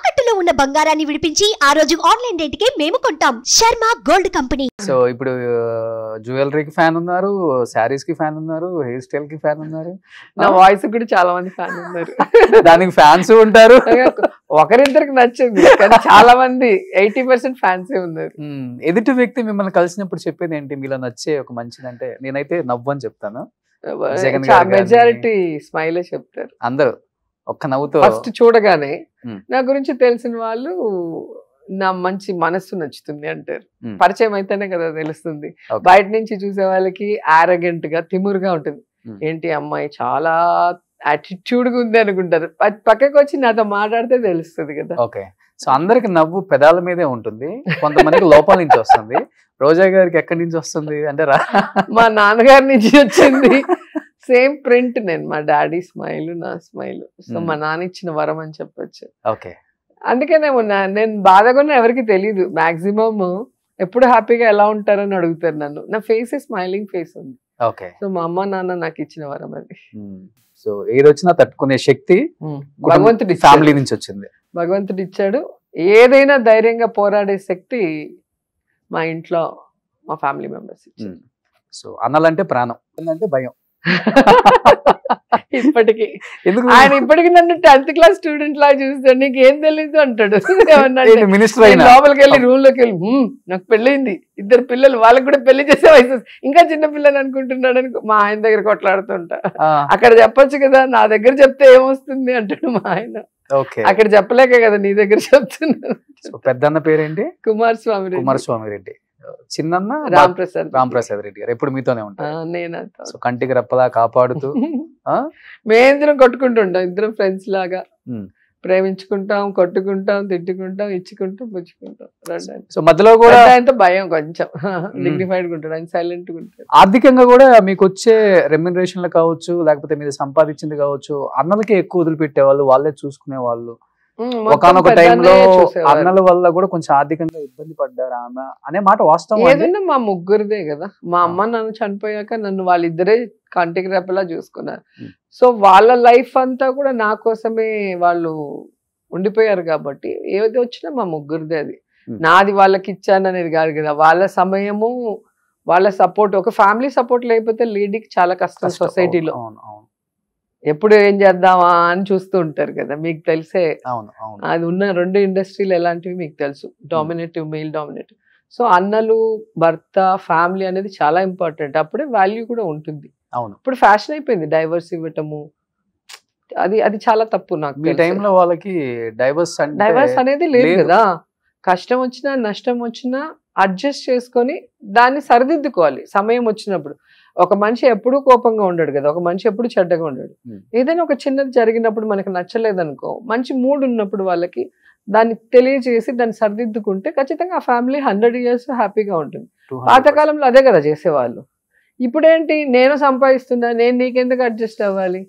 తాకట్టులో ఉన్న బంగారాన్ని విడిపించి ఆ రోజు ఆన్లైన్ రేటుకే మేము కొంటాం. Sharma gold company. సో ఇప్పుడు జ్యువెలరీకి ఫ్యాన్ ఉన్నారు, శారీస్ కి ఫ్యాన్ ఉన్నారు, హెయిర్ స్టైల్ కి ఫ్యాన్ ఉన్నారు, నా వాయిస్ కూడా చాలా మంది ఫ్యాన్ ఉన్నారు. దానికి ఫ్యాన్స్ ఉంటారు. ఒకరిద్దరికి నచ్చింది కానీ చాలా మంది 80% ఫ్యాన్సే ఉన్నారు. ఎదుటి వ్యక్తి మిమ్మల్ని కలిసినప్పుడు చెప్పేది ఏంటి? మీలో నచ్చే ఒక మంచిదంటే నేనైతే నవ్వు అని చెప్తాను. మెజారిటీ స్మైలే చెప్తారు అందరూ ఒక్క నవ్వుతో. ఫస్ట్ చూడగానే నా గురించి తెలిసిన వాళ్ళు నా మంచి మనస్సు నచ్చుతుంది అంటారు. పరిచయం అయితేనే కదా తెలుస్తుంది. బయట నుంచి చూసే వాళ్ళకి ఆరగెంట్ గా తిమురుగా ఉంటుంది. ఏంటి అమ్మాయి చాలా యాటిట్యూడ్ గా ఉంది అనుకుంటారు. పక్కకి వచ్చి నాతో మాట్లాడితే తెలుస్తుంది కదా. ఓకే, సో అందరికి నవ్వు పెదాల మీదే ఉంటుంది, కొంతమందికి లోపల నుంచి వస్తుంది. రోజా గారికి ఎక్కడి నుంచి వస్తుంది అంటే మా నాన్నగారి నుంచి వచ్చింది. సేమ్ ప్రింట్ నేను, మా డాడీ స్మైల్ నా స్మైల్. సో మా నాన్న ఇచ్చిన వరం అని చెప్పొచ్చు. ఓకే, అందుకేనేమో నేను బాధగా ఎవరికి తెలియదు. మాక్సిమం ఎప్పుడు హ్యాపీగా ఎలా ఉంటారని అడుగుతారు నన్ను. నా ఫేస్ స్మైలింగ్ ఫేస్ ఉంది. ఓకే, సో మా అమ్మ నాన్న నాకు ఇచ్చిన వరం అది. సో ఏది వచ్చినా తట్టుకునే శక్తి భగవంతుడి ఫ్యామిలీ నుంచి వచ్చింది. భగవంతుడు ఇచ్చాడు. ఏదైనా ధైర్యంగా పోరాడే శక్తి మా ఇంట్లో మా ఫ్యామిలీ మెంబర్స్ ఇచ్చారు. సో అన్నలంటే ప్రాణం, అంటే భయం. ఇప్పటికి ఆయన ఇప్పటికి నన్ను 10th క్లాస్ స్టూడెంట్ లా చూస్తాడు. నీకు ఏం తెలీదు అంటాడు. లోపలికి వెళ్ళి రూమ్ లోకి వెళ్ళి నాకు పెళ్ళైంది, 2 పిల్లలు, వాళ్ళకి కూడా పెళ్లి చేసే వయసు, ఇంకా చిన్న పిల్లలు అనుకుంటున్నాడు అని మా ఆయన దగ్గర కొట్లాడుతుంటా. అక్కడ చెప్పొచ్చు కదా, నా దగ్గర చెప్తే ఏమొస్తుంది అంటాడు మా ఆయన. అక్కడ చెప్పలేక కదా నీ దగ్గర చెప్తున్నాను. పెద్దన్న పేరేంటి? కుమారస్వామి రెడ్డి. చిన్న రాంప్రసాద్ రెడ్డి గారు ఎప్పుడు మీతోనే ఉంటారు. నేనంతా కంటికి రెప్పలా కాపాడుతూ మేమిద్దరం కొట్టుకుంటుంటాం. ఇద్దరం ఫ్రెండ్స్ లాగా ప్రేమించుకుంటాం, కొట్టుకుంటాం, తిట్టుకుంటాం, ఇచ్చుకుంటాం, పుచ్చుకుంటాం. సో మధ్యలో కూడా ఆయనతో భయం, కొంచెం డిగ్నిఫైడ్ గా ఉంటాడు, ఆయన సైలెంట్ గా ఉంటాడు. ఆర్థికంగా కూడా మీకు వచ్చే రెమ్యునరేషన్లు కావచ్చు, లేకపోతే మీరు సంపాదించింది కావచ్చు, అన్నలకే ఎక్కువ వదిలిపెట్టేవాళ్ళు, వాళ్ళే చూసుకునే వాళ్ళు. ఒకనొక టైంలో అన్నల వల్ల కూడా కొంచెం ఆర్థికంగా ఇబ్బంది పడ్డారు ఆమె అనే మాట వాస్తవం. ఏదన్నా మా ముగ్గురిదే కదా. మా అమ్మ నాన్న చనిపోయాక నన్ను వాళ్ళిద్దరే కంటికి రెప్పలా చూసుకున్నారు. సో వాళ్ళ లైఫ్ అంతా కూడా నా కోసమే వాళ్ళు ఉండిపోయారు కాబట్టి ఏది వచ్చినా మా ముగ్గురిదే. అది నాది వాళ్ళకి ఇచ్చాను అనేది కాదు కదా. వాళ్ళ సమయము, వాళ్ళ సపోర్ట్, ఒక ఫ్యామిలీ సపోర్ట్ లేకపోతే లేడీకి చాలా కష్టం సొసైటీలో. ఎప్పుడు ఏం చేద్దామా అని చూస్తూ ఉంటారు కదా. మీకు తెలిసే అది ఉన్న 2 ఇండస్ట్రీలు ఎలాంటివి మీకు తెలుసు, డామినేటివ్, మెయిల్ డామినేటివ్. సో అన్నలు, భర్త, ఫ్యామిలీ అనేది చాలా ఇంపార్టెంట్. అప్పుడే వాల్యూ కూడా ఉంటుంది. ఇప్పుడు ఫ్యాషన్ అయిపోయింది డైవర్స్ ఇవ్వటము, అది చాలా తప్పు. నాకు ఈ టైంలో వాళ్ళకి డైవర్స్ అనేది లేదు కదా. కష్టం వచ్చినా నష్టం వచ్చినా అడ్జస్ట్ చేసుకొని దాన్ని సరిదిద్దుకోవాలి సమయం వచ్చినప్పుడు. ఒక మనిషి ఎప్పుడూ కోపంగా ఉండడు కదా, ఒక మనిషి ఎప్పుడు చెడ్డగా ఉండడు. ఏదైనా ఒక చిన్నది జరిగినప్పుడు మనకు నచ్చలేదనుకో, మంచి మూడ్ ఉన్నప్పుడు వాళ్ళకి దాన్ని తెలియజేసి దాన్ని సరిదిద్దుకుంటే ఖచ్చితంగా ఆ ఫ్యామిలీ 100 years హ్యాపీగా ఉంటుంది. పాతకాలంలో అదే కదా చేసేవాళ్ళు. ఇప్పుడేంటి, నేను సంపాదిస్తున్నా, నేను నీకెందుకు అడ్జస్ట్ అవ్వాలి,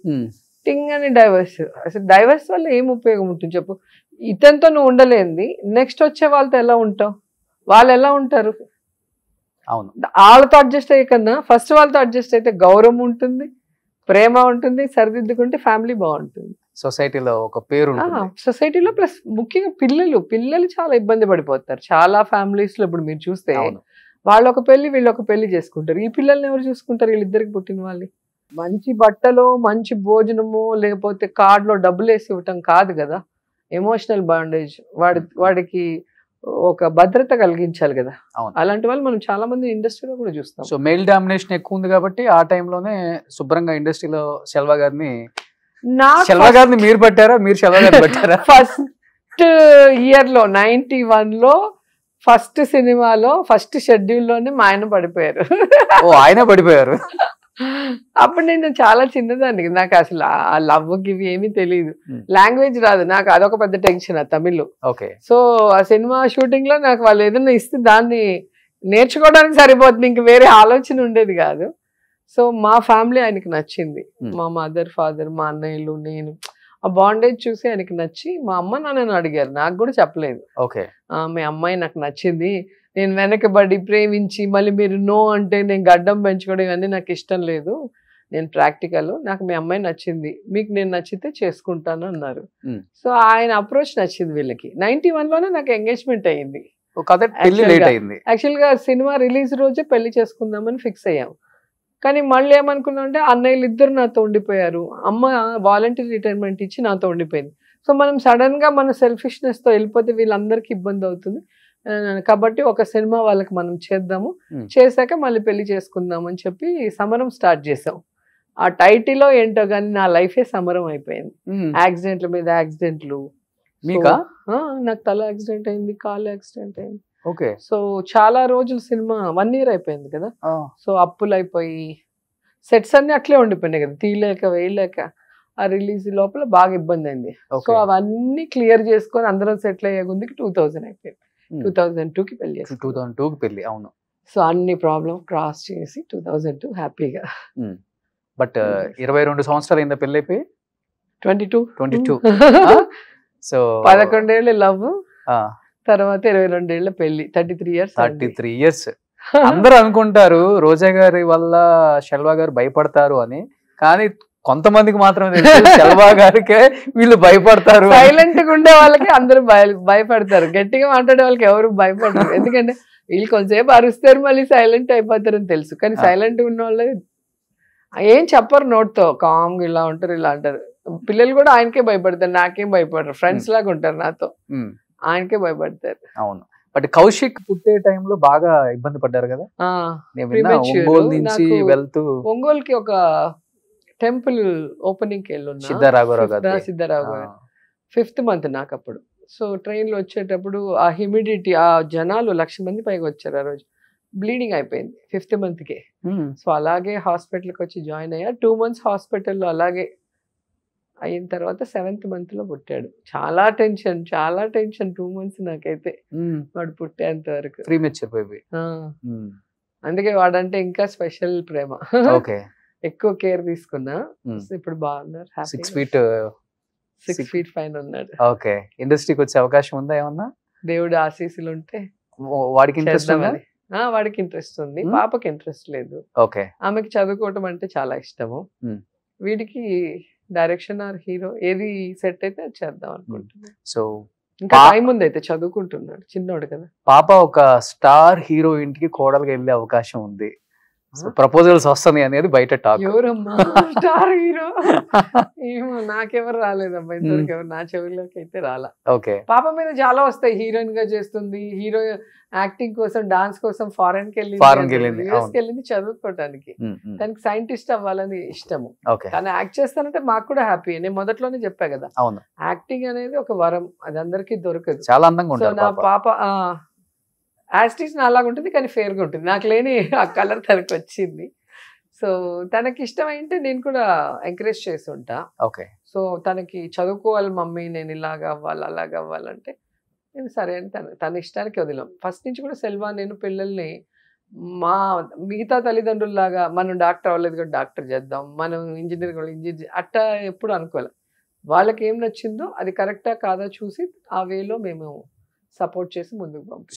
టింగ్ అని డైవర్స్. అసలు డైవర్స్ వల్ల ఏం ఉపయోగం ఉంటుంది చెప్పు? ఇతనితో నువ్వు ఉండలేంది, నెక్స్ట్ వచ్చే వాళ్ళతో ఎలా ఉంటావు? వాళ్ళు ఎలా ఉంటారు? వాళ్ళతో అడ్జస్ట్ అయ్యే కన్నా ఫస్ట్ వాళ్ళతో అడ్జస్ట్ అయితే గౌరవం ఉంటుంది, ప్రేమ ఉంటుంది, సరిదిద్దుకుంటే ఫ్యామిలీ బాగుంటుంది. సొసైటీలో ఒక పేరు, సొసైటీలో ప్లస్ ముఖ్యంగా పిల్లలు చాలా ఇబ్బంది పడిపోతారు. చాలా ఫ్యామిలీస్ లో ఇప్పుడు మీరు చూస్తే వాళ్ళు ఒక పెళ్లి, వీళ్ళు ఒక పెళ్లి చేసుకుంటారు. ఈ పిల్లల్ని ఎవరు చూసుకుంటారు? వీళ్ళిద్దరికి పుట్టిన వాళ్ళు. మంచి బట్టలు, మంచి భోజనము, లేకపోతే కార్డులో డబ్బులు వేసి ఇవ్వటం కాదు కదా. ఎమోషనల్ బాండేజ్, వాడికి ఒక భద్రత కలిగించాలి కదా. అలాంటి వాళ్ళు మనం చాలా మంది ఇండస్ట్రీలో కూడా చూస్తాం. సో మెయిల్ డామినేషన్ ఎక్కువ ఉంది కాబట్టి ఆ టైంలోనే శుభ్రంగా ఇండస్ట్రీలో శెల్వా గారిని మీరు పట్టారా, మీరు శెల్వా గారిని పట్టారా? ఫస్ట్ ఇయర్ లో 91లో ఫస్ట్ సినిమాలో ఫస్ట్ షెడ్యూల్లోనే మా ఆయన పడిపోయారు. ఆయన పడిపోయారు. అప్పుడు నేను చాలా చిన్నదాన్ని, నాకు అసలు ఆ లవ్ గివి ఏమీ తెలియదు, లాంగ్వేజ్ రాదు నాకు. అదొక పెద్ద టెన్షన్ ఆ తమిళ్. సో ఆ సినిమా షూటింగ్ లో నాకు వాళ్ళు ఏదైనా ఇస్తే దాన్ని నేర్చుకోవడానికి సరిపోతుంది, ఇంక వేరే ఆలోచన ఉండేది కాదు. సో మా ఫ్యామిలీ ఆయనకి నచ్చింది. మా మదర్, ఫాదర్, మా అన్నయ్యలు, నేను ఆ బాండేజ్ చూసి ఆయనకి నచ్చి మా అమ్మ నాన్నని అడిగారు, నాకు కూడా చెప్పలేదు. మీ అమ్మాయి నాకు నచ్చింది, నేను వెనకబడి ప్రేమించి మళ్ళీ మీరు నో అంటే నేను గడ్డం పెంచుకోవడం ఇవన్నీ నాకు ఇష్టం లేదు, నేను ప్రాక్టికల్, నాకు మీ అమ్మాయి నచ్చింది, మీకు నేను నచ్చితే చేసుకుంటాను అన్నారు. సో ఆయన అప్రోచ్ నచ్చింది వీళ్ళకి. 91లోనే నాకు ఎంగేజ్మెంట్ అయ్యింది. యాక్చువల్ గా సినిమా రిలీజ్ రోజే పెళ్లి చేసుకుందామని ఫిక్స్ అయ్యాం. కానీ మళ్ళీ ఏమనుకున్నాం అంటే అన్నయ్యలు ఇద్దరు నాతో ఉండిపోయారు, అమ్మ వాలంటీర్ రిటైర్మెంట్ ఇచ్చి నాతో ఉండిపోయింది. సో మనం సడన్ గా మన సెల్ఫిష్నెస్ తో వెళ్ళిపోతే వీళ్ళందరికీ ఇబ్బంది అవుతుంది కాబట్టి ఒక సినిమా వాళ్ళకి మనం చేద్దాము, చేశాక మళ్ళీ పెళ్లి చేసుకుందాం అని చెప్పి సమరం స్టార్ట్ చేసాం. ఆ టైటిల్లో ఏంటో కానీ నా లైఫే సమరం అయిపోయింది. యాక్సిడెంట్ల మీద యాక్సిడెంట్లు. నాకు తల యాక్సిడెంట్ అయింది, కాలు యాక్సిడెంట్ అయింది. సో చాలా రోజులు సినిమా 1 year అయిపోయింది కదా. సో అప్పులు అయిపోయి సెట్స్ అన్ని అట్లే ఉండిపోయినాయి కదా, తీయలేక వేయలేక. ఆ రిలీజ్ లోపల బాగా ఇబ్బంది అయింది. సో అవన్నీ క్లియర్ చేసుకొని అందరం సెటిల్ అయ్యే ముందుకి 2000 అయిపోయింది. 2002కి పెళ్లి చేసి 2002కి పెళ్లి. అవును. సో అన్ని ప్రాబ్లం క్రాస్ చేసి 2002 హ్యాపీగా. బట్ 22 సంవత్సరాలు అయిందా పెళ్లి అయిపోయి? 22 సో 11 ఏళ్ళు లవ్, తర్వాత 22 ఏళ్ళ పెళ్లి. 33 years. అందరూ అనుకుంటారు రోజా గారి వల్ల శెల్వా గారు భయపడతారు అని, కానీ కొంతమందికి మాత్రమే తెలుసు శెల్వా గారికే వీళ్ళు భయపడతారు. సైలెంట్ గా ఉండే వాళ్ళకి అందరూ భయపడతారు, గట్టిగా మాట్లాడే వాళ్ళకి ఎవరు భయపడతారు. ఎందుకంటే వీళ్ళు కొంచెంసేపు అరుస్తారు మళ్ళీ సైలెంట్ అయిపోతారని తెలుసు. కానీ సైలెంట్ ఉన్న వాళ్ళు ఏం చెప్పరు, నోట్తో కామ్గా ఇలా ఉంటారు ఇలా అంటారు. పిల్లలు కూడా ఆయనకే భయపడతారు, నాకేం భయపడరు, ఫ్రెండ్స్ లాగా ఉంటారు నాతో, ఆయనకే భయపడతారు. అవును. బట్ కౌశిక్ పుట్టే టైంలో బాగా ఇబ్బంది పడ్డారు కదా. ఒంగోలు నుంచి వెళ్తూ ఒంగోలుకి ఒక టెంపుల్ ఓపెనింగ్ కి వెళ్ళున్నా, సిద్ధరాఘవరావు గారు 5th month నాకు అప్పుడు. సో ట్రైన్లో వచ్చేటప్పుడు ఆ హ్యూమిడిటీ, ఆ జనాలు 1,00,000 మంది పైగా వచ్చారు ఆ రోజు. బ్లీడింగ్ అయిపోయింది 5th monthకే. సో అలాగే హాస్పిటల్కి వచ్చి జాయిన్ అయ్యా. 2 months హాస్పిటల్లో అలాగే అయిన తర్వాత 7th month లో పుట్టాడు. చాలా టెన్షన్ 2 months నాకైతే వాడు పుట్టేంత వరకు. అందుకే వాడంటే ఇంకా స్పెషల్ ప్రేమ. ఎక్కువ కేర్ తీసుకున్నా. ఇప్పుడు బాగున్నారు, 6 feet పైన ఉన్నాడు. ఓకే. ఇండస్ట్రీకి వచ్చే అవకాశం ఉందా ఏమన్నా? దేవుడు ఆశీస్సులు ఉంటే వాడికి ఇంట్రెస్ట్ ఉంది. వాడికి ఇంట్రెస్ట్ ఉంది, పాపకి ఇంట్రెస్ట్ లేదు. ఓకే. ఆమెకి చదువుకోవటం అంటే చాలా ఇష్టము. వీడికి డైరెక్షన్ ఆర్ హీరో ఏది సెట్ అయితే అది చేద్దాం అనుకుంటున్నాను. సో ఇంకా టైం ఉంది, అయితే చదువుకుంటున్నాడు, చిన్నోడు కదా. పాప ఒక స్టార్ హీరోయిన్ కి కోడలుగా వెళ్ళే అవకాశం ఉంది, ప్రపోజల్స్ వస్తుంది అనేది బయట టాక్. ఎవరమ్మా స్టార్ హీరో? ఏమో నాకెవరు రాలేదమ్మా ఇంతవరకు, ఎవరు నా చెవిలోకి అయితే రాలా. ఓకే. పాప మీద చాలా వస్తాయి, హీరోయిన్ గా చేస్తుంది, హీరో యాక్టింగ్ కోసం డాన్స్ కోసం ఫారెన్ కి వెళ్ళింది, యూఎస్ కి వెళ్ళింది చదువుకోవటానికి. తనకి సైంటిస్ట్ అవ్వాలని ఇష్టము, కానీ యాక్ట్ చేస్తానంటే మాకు కూడా హ్యాపీ. నేను మొదట్లోనే చెప్పా కదా, యాక్టింగ్ అనేది ఒక వరం, అది అందరికీ దొరకదు. చాలా అందంగా ఉంటుంది. నా పాప యాస్టిస్ అలాగా ఉంటుంది, కానీ ఫేర్ గా ఉంటుంది. నాకు లేని ఆ కలర్ తనకు వచ్చింది. సో తనకి ఇష్టమైంటే నేను కూడా ఎంకరేజ్ చేసి ఉంటా. ఓకే. సో తనకి చదువుకోవాలి మమ్మీ, నేను ఇలాగ అవ్వాలి అలాగ అవ్వాలంటే నేను సరే అని తన ఇష్టానికి వదిలాం. ఫస్ట్ నుంచి కూడా సెల్వా నేను పిల్లల్ని మా మిగతా తల్లిదండ్రుల్లాగా మనం డాక్టర్ అవ్వలేదు కూడా డాక్టర్ చేద్దాం, మనం ఇంజనీర్ అట్టా ఎప్పుడు అనుకోలే. వాళ్ళకి ఏం నచ్చిందో అది కరెక్టా కాదా చూసి ఆ వేలో మేము సపోర్ట్ చేసి ముందుకు పంపిస్తాం.